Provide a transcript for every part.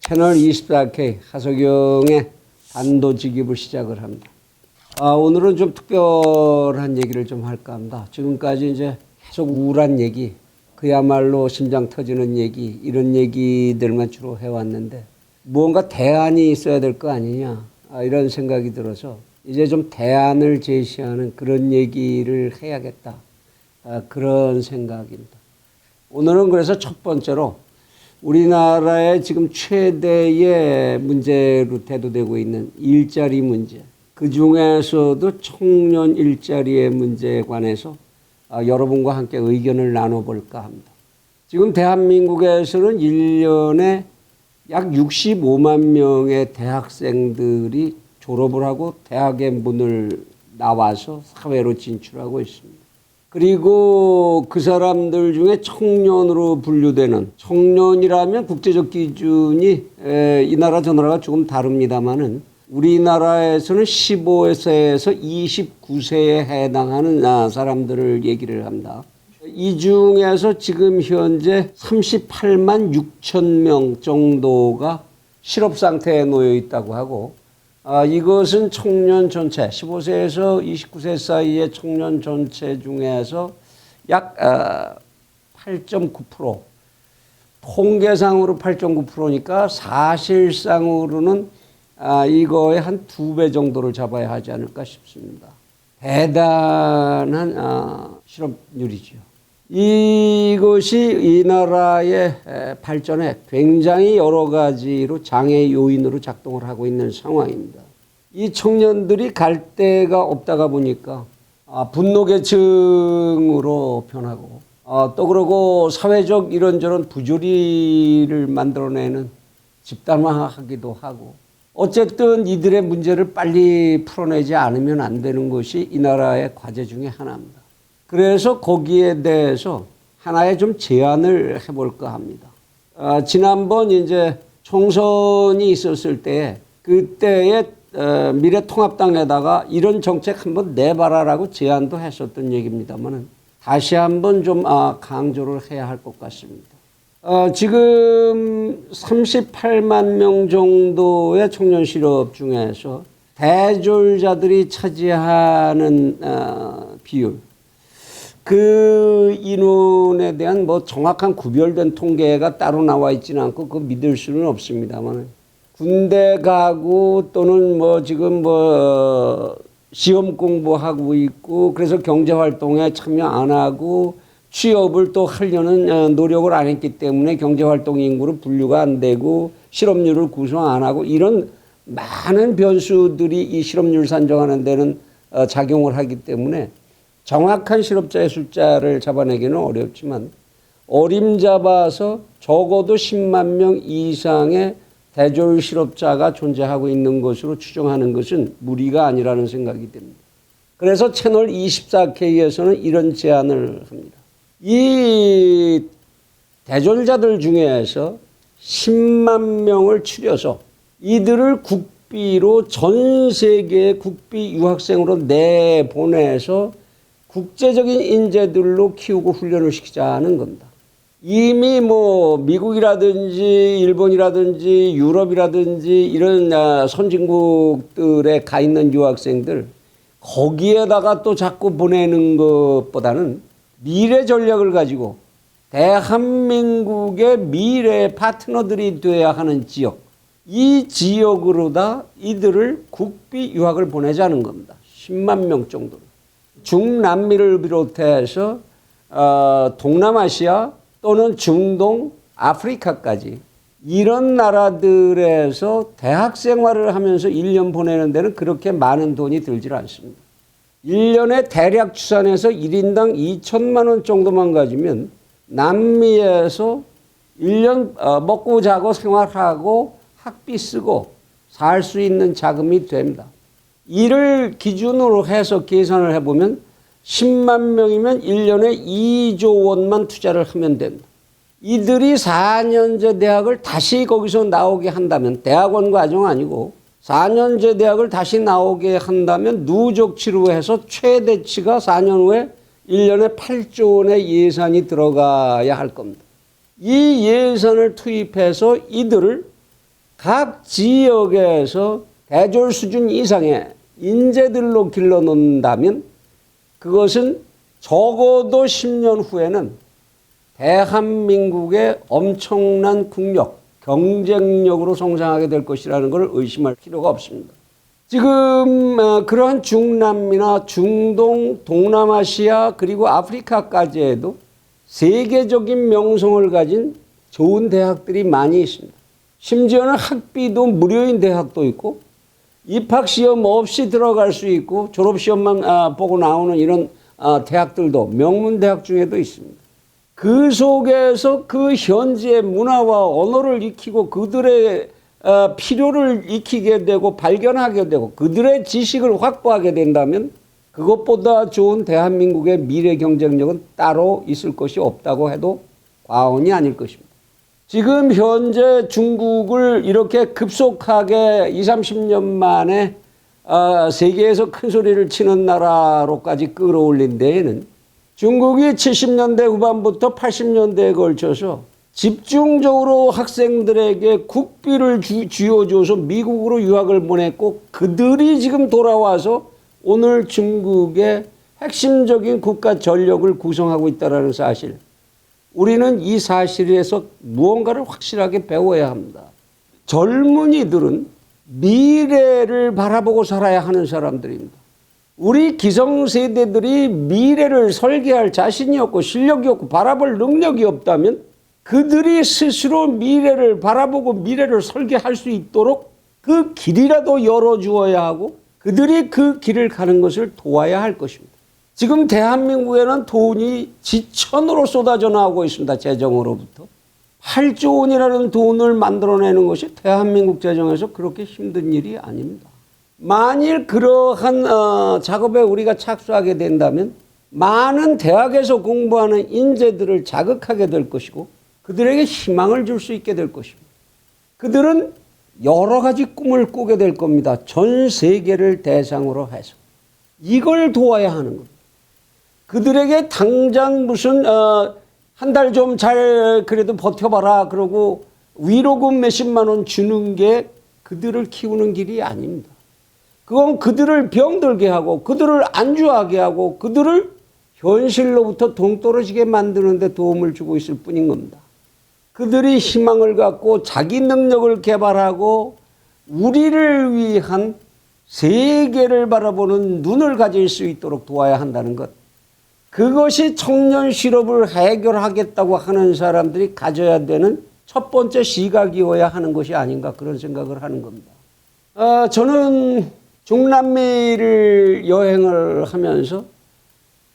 채널 24K 하석영의 단도직입을 시작을 합니다. 오늘은 좀 특별한 얘기를 좀 할까 합니다. 지금까지 이제 계속 우울한 얘기, 그야말로 심장 터지는 얘기, 이런 얘기들만 주로 해왔는데 무언가 대안이 있어야 될 거 아니냐, 이런 생각이 들어서 이제 좀 대안을 제시하는 그런 얘기를 해야겠다, 그런 생각입니다. 오늘은 그래서 첫 번째로 우리나라의 지금 최대의 문제로 대두되고 있는 일자리 문제, 그 중에서도 청년 일자리의 문제에 관해서 여러분과 함께 의견을 나눠볼까 합니다. 지금 대한민국에서는 1년에 약 65만 명의 대학생들이 졸업을 하고 대학의 문을 나와서 사회로 진출하고 있습니다. 그리고 그 사람들 중에 청년으로 분류되는, 청년이라면 국제적 기준이 이 나라 저 나라가 조금 다릅니다만은 우리나라에서는 15세에서 29세에 해당하는 사람들을 얘기를 합니다. 이 중에서 지금 현재 38만 6천 명 정도가 실업 상태에 놓여 있다고 하고, 이것은 청년 전체, 15세에서 29세 사이의 청년 전체 중에서 약 8.9%, 통계상으로 8.9%니까 사실상으로는 이거의 한 2배 정도를 잡아야 하지 않을까 싶습니다. 대단한 실업률이죠. 이것이 이 나라의 발전에 굉장히 여러 가지로 장애 요인으로 작동을 하고 있는 상황입니다. 이 청년들이 갈 데가 없다가 보니까 분노계층으로 변하고, 또 그러고 사회적 이런저런 부조리를 만들어내는 집단화하기도 하고, 어쨌든 이들의 문제를 빨리 풀어내지 않으면 안 되는 것이 이 나라의 과제 중에 하나입니다. 그래서 거기에 대해서 하나의 좀 제안을 해볼까 합니다. 지난번 이제 총선이 있었을 때 그때의 미래통합당에다가 이런 정책 한번 내봐라라고 제안도 했었던 얘기입니다만은 다시 한번 좀 강조를 해야 할 것 같습니다. 지금 38만 명 정도의 청년 실업 중에서 대졸자들이 차지하는 비율, 그 인원에 대한 뭐 정확한 구별된 통계가 따로 나와 있지는 않고 그거 믿을 수는 없습니다만, 군대 가고 또는 뭐 지금 뭐 시험 공부하고 있고 그래서 경제활동에 참여 안 하고 취업을 또 하려는 노력을 안 했기 때문에 경제활동 인구로 분류가 안 되고 실업률을 구성 안 하고, 이런 많은 변수들이 이 실업률 산정하는 데는 작용을 하기 때문에 정확한 실업자의 숫자를 잡아내기는 어렵지만 어림잡아서 적어도 10만 명 이상의 대졸 실업자가 존재하고 있는 것으로 추정하는 것은 무리가 아니라는 생각이 듭니다. 그래서 채널 24K에서는 이런 제안을 합니다. 이 대졸자들 중에서 10만 명을 추려서 이들을 국비로 전 세계의 국비 유학생으로 내보내서 국제적인 인재들로 키우고 훈련을 시키자는 겁니다. 이미 뭐 미국이라든지 일본이라든지 유럽이라든지 이런 선진국들에 가 있는 유학생들, 거기에다가 또 자꾸 보내는 것보다는 미래 전략을 가지고 대한민국의 미래 파트너들이 되어야 하는 지역, 이 지역으로다 이들을 국비 유학을 보내자는 겁니다. 10만 명 정도로. 중남미를 비롯해서 동남아시아 또는 중동, 아프리카까지 이런 나라들에서 대학 생활을 하면서 1년 보내는 데는 그렇게 많은 돈이 들질 않습니다. 1년에 대략 추산해서 1인당 2천만 원 정도만 가지면 남미에서 1년 먹고 자고 생활하고 학비 쓰고 살 수 있는 자금이 됩니다. 이를 기준으로 해서 계산을 해보면 10만 명이면 1년에 2조 원만 투자를 하면 됩니다. 이들이 4년제 대학을 다시 거기서 나오게 한다면, 대학원 과정 아니고 4년제 대학을 다시 나오게 한다면 누적 치료해서 최대치가 4년 후에 1년에 8조 원의 예산이 들어가야 할 겁니다. 이 예산을 투입해서 이들을 각 지역에서 대졸 수준 이상의 인재들로 길러놓는다면 그것은 적어도 10년 후에는 대한민국의 엄청난 국력, 경쟁력으로 성장하게 될 것이라는 것을 의심할 필요가 없습니다. 지금 그러한 중남미나 중동, 동남아시아 그리고 아프리카까지 해도 세계적인 명성을 가진 좋은 대학들이 많이 있습니다. 심지어는 학비도 무료인 대학도 있고 입학시험 없이 들어갈 수 있고 졸업시험만 보고 나오는 이런 대학들도 명문대학 중에도 있습니다. 그 속에서 그 현지의 문화와 언어를 익히고 그들의 필요를 익히게 되고 발견하게 되고 그들의 지식을 확보하게 된다면 그것보다 좋은 대한민국의 미래 경쟁력은 따로 있을 것이 없다고 해도 과언이 아닐 것입니다. 지금 현재 중국을 이렇게 급속하게 20, 30년 만에 세계에서 큰 소리를 치는 나라로까지 끌어올린 데에는 중국이 70년대 후반부터 80년대에 걸쳐서 집중적으로 학생들에게 국비를 쥐어줘서 미국으로 유학을 보냈고 그들이 지금 돌아와서 오늘 중국의 핵심적인 국가 전력을 구성하고 있다는 사실. 우리는 이 사실에서 무언가를 확실하게 배워야 합니다. 젊은이들은 미래를 바라보고 살아야 하는 사람들입니다. 우리 기성세대들이 미래를 설계할 자신이 없고 실력이 없고 바라볼 능력이 없다면 그들이 스스로 미래를 바라보고 미래를 설계할 수 있도록 그 길이라도 열어주어야 하고 그들이 그 길을 가는 것을 도와야 할 것입니다. 지금 대한민국에는 돈이 지천으로 쏟아져 나오고 있습니다. 재정으로부터. 8조 원이라는 돈을 만들어내는 것이 대한민국 재정에서 그렇게 힘든 일이 아닙니다. 만일 그러한 작업에 우리가 착수하게 된다면 많은 대학에서 공부하는 인재들을 자극하게 될 것이고 그들에게 희망을 줄 수 있게 될 것입니다. 그들은 여러 가지 꿈을 꾸게 될 겁니다. 전 세계를 대상으로 해서. 이걸 도와야 하는 겁니다. 그들에게 당장 무슨 한 달 좀 잘 그래도 버텨봐라 그러고 위로금 몇십만 원 주는 게 그들을 키우는 길이 아닙니다. 그건 그들을 병들게 하고 그들을 안주하게 하고 그들을 현실로부터 동떨어지게 만드는 데 도움을 주고 있을 뿐인 겁니다. 그들이 희망을 갖고 자기 능력을 개발하고 우리를 위한 세계를 바라보는 눈을 가질 수 있도록 도와야 한다는 것. 그것이 청년 실업을 해결하겠다고 하는 사람들이 가져야 되는 첫 번째 시각이어야 하는 것이 아닌가 그런 생각을 하는 겁니다. 저는 중남미를 여행을 하면서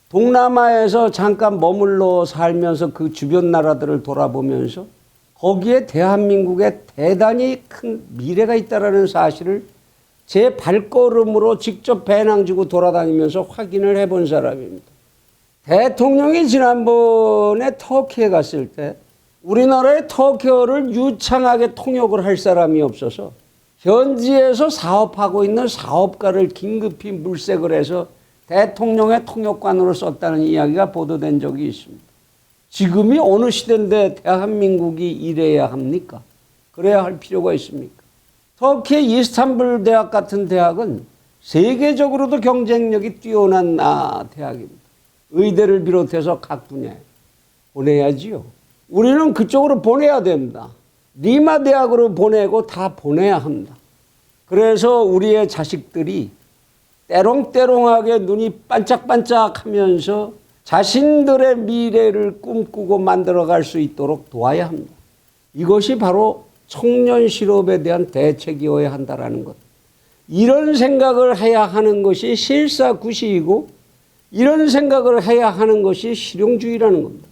동남아에서 잠깐 머물러 살면서 그 주변 나라들을 돌아보면서 거기에 대한민국에 대단히 큰 미래가 있다는 사실을 제 발걸음으로 직접 배낭 지고 돌아다니면서 확인을 해본 사람입니다. 대통령이 지난번에 터키에 갔을 때 우리나라의 터키어를 유창하게 통역을 할 사람이 없어서 현지에서 사업하고 있는 사업가를 긴급히 물색을 해서 대통령의 통역관으로 썼다는 이야기가 보도된 적이 있습니다. 지금이 어느 시대인데 대한민국이 이래야 합니까? 그래야 할 필요가 있습니까? 터키의 이스탄불 대학 같은 대학은 세계적으로도 경쟁력이 뛰어난 대학입니다. 의대를 비롯해서 각 분야에 보내야지요. 우리는 그쪽으로 보내야 됩니다. 리마 대학으로 보내고 다 보내야 합니다. 그래서 우리의 자식들이 때롱때롱하게 눈이 반짝반짝하면서 자신들의 미래를 꿈꾸고 만들어갈 수 있도록 도와야 합니다. 이것이 바로 청년 실업에 대한 대책이어야 한다는 것. 이런 생각을 해야 하는 것이 실사구시이고 이런 생각을 해야 하는 것이 실용주의라는 겁니다.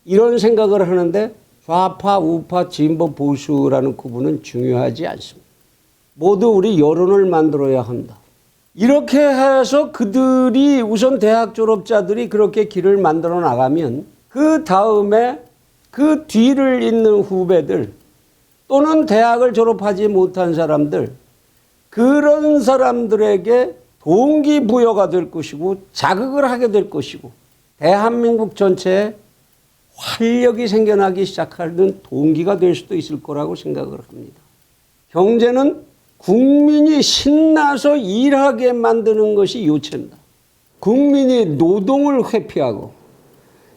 이런 생각을 하는데 좌파, 우파, 진보, 보수라는 구분은 중요하지 않습니다. 모두 우리 여론을 만들어야 한다. 이렇게 해서 그들이 우선 대학 졸업자들이 그렇게 길을 만들어 나가면 그 다음에 그 뒤를 잇는 후배들 또는 대학을 졸업하지 못한 사람들 그런 사람들에게 동기부여가 될 것이고 자극을 하게 될 것이고 대한민국 전체에 활력이 생겨나기 시작하는 동기가 될 수도 있을 거라고 생각을 합니다. 경제는 국민이 신나서 일하게 만드는 것이 요체입니다. 국민이 노동을 회피하고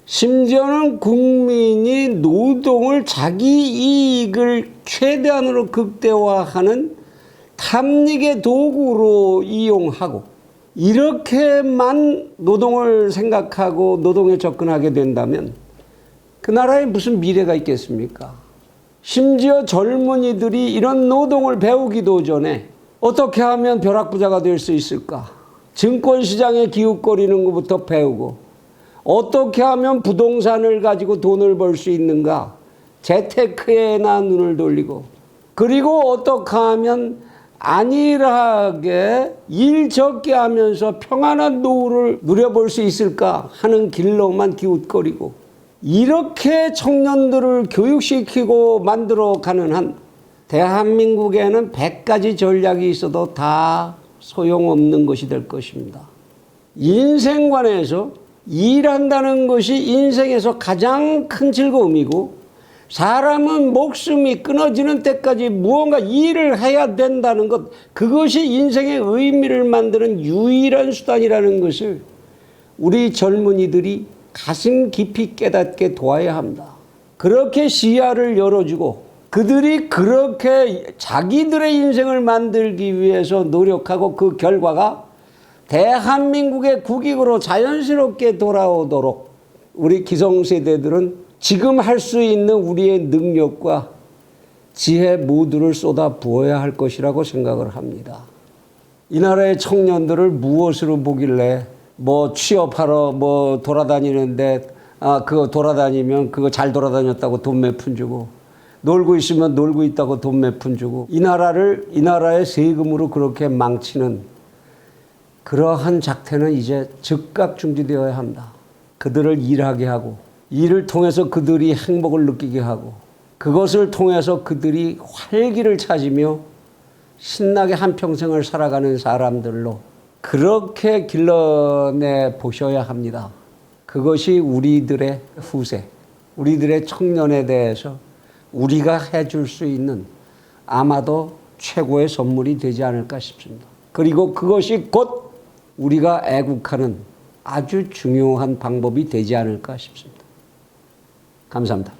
심지어는 국민이 노동을 자기 이익을 최대한으로 극대화하는 탐닉의 도구로 이용하고 이렇게만 노동을 생각하고 노동에 접근하게 된다면 그 나라에 무슨 미래가 있겠습니까? 심지어 젊은이들이 이런 노동을 배우기도 전에 어떻게 하면 벼락부자가 될 수 있을까? 증권시장에 기웃거리는 것부터 배우고 어떻게 하면 부동산을 가지고 돈을 벌 수 있는가? 재테크에나 눈을 돌리고 그리고 어떻게 하면 안일하게 일 적게 하면서 평안한 노후를 누려볼 수 있을까 하는 길로만 기웃거리고 이렇게 청년들을 교육시키고 만들어가는 한 대한민국에는 100가지 전략이 있어도 다 소용없는 것이 될 것입니다. 인생관에서 일한다는 것이 인생에서 가장 큰 즐거움이고 사람은 목숨이 끊어지는 때까지 무언가 일을 해야 된다는 것, 그것이 인생의 의미를 만드는 유일한 수단이라는 것을 우리 젊은이들이 가슴 깊이 깨닫게 도와야 합니다. 그렇게 시야를 열어주고 그들이 그렇게 자기들의 인생을 만들기 위해서 노력하고 그 결과가 대한민국의 국익으로 자연스럽게 돌아오도록 우리 기성세대들은 지금 할 수 있는 우리의 능력과 지혜 모두를 쏟아 부어야 할 것이라고 생각을 합니다. 이 나라의 청년들을 무엇으로 보길래 뭐 취업하러 뭐 돌아다니는데 그거 돌아다니면 그거 잘 돌아다녔다고 돈 몇 푼 주고 놀고 있으면 놀고 있다고 돈 몇 푼 주고 이 나라의 세금으로 그렇게 망치는 그러한 작태는 이제 즉각 중지되어야 합니다. 그들을 일하게 하고 일을 통해서 그들이 행복을 느끼게 하고 그것을 통해서 그들이 활기를 찾으며 신나게 한평생을 살아가는 사람들로 그렇게 길러내 보셔야 합니다. 그것이 우리들의 후세, 우리들의 청년에 대해서 우리가 해줄 수 있는 아마도 최고의 선물이 되지 않을까 싶습니다. 그리고 그것이 곧 우리가 애국하는 아주 중요한 방법이 되지 않을까 싶습니다. 감사합니다.